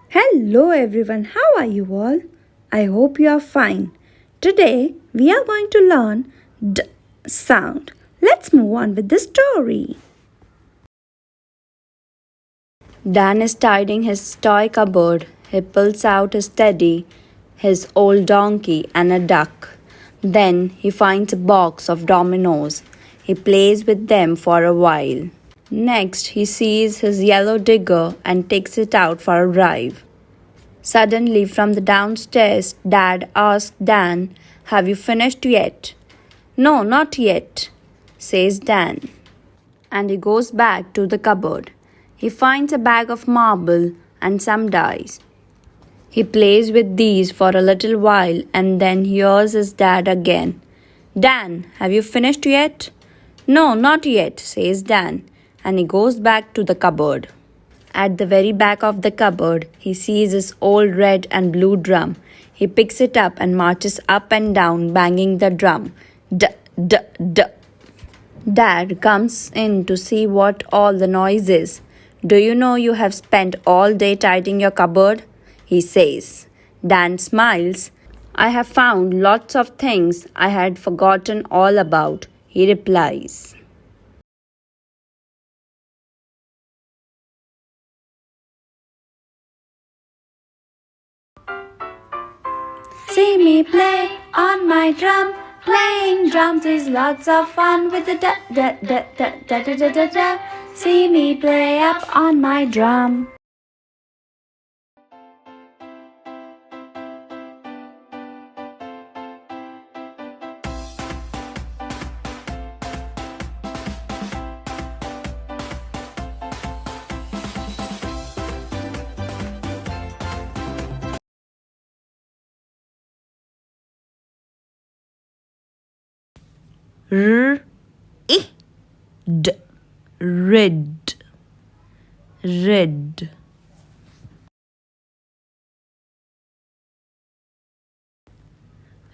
Hello everyone, how are you all? I hope you are fine. Today we are going to learn D sound. Let's move on with the story. Dan is tidying his toy cupboard. He pulls out his teddy, his old donkey, and a duck. Then he finds a box of dominoes. He plays with them for a while. Next, he sees his yellow digger and takes it out for a drive. Suddenly, from the downstairs, Dad asks Dan, "Have you finished yet?" "No, not yet," says Dan. And he goes back to the cupboard. He finds a bag of marble and some dice. He plays with these for a little while and then hears his dad again. "Dan, have you finished yet?" "No, not yet," says Dan, and he goes back to the cupboard. At the very back of the cupboard, he sees his old red and blue drum. He picks it up and marches up and down, banging the drum. D, d, d. Dad comes in to see what all the noise is. "Do you know you have spent all day tidying your cupboard?" he says. Dan smiles. "I have found lots of things I had forgotten all about," he replies. See me play on my drum. Playing drums is lots of fun with the da da da da da da da da da. See me play up on my drum. R I D red red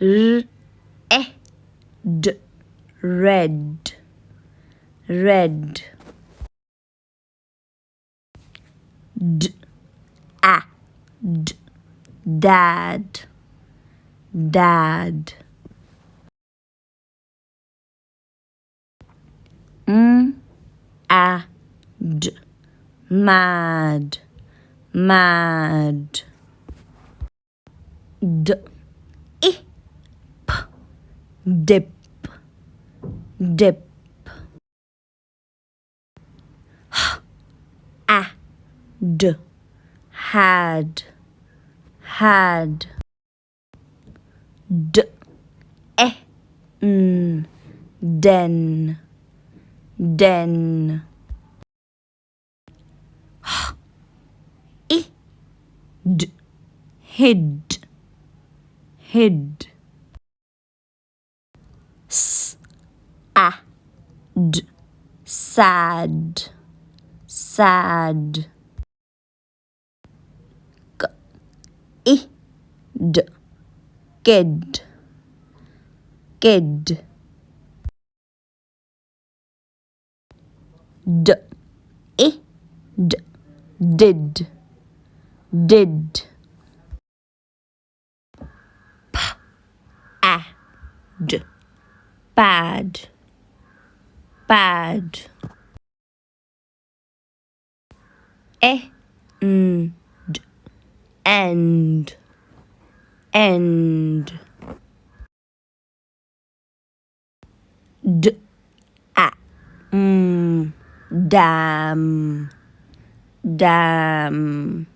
R E D red red D A D dad dad A D mad mad D I P dip dip H A D had had D E N den den H I D hid hid S A D sad sad K I D kid kid D I D did did P A D pad pad E N D end end D A dam dam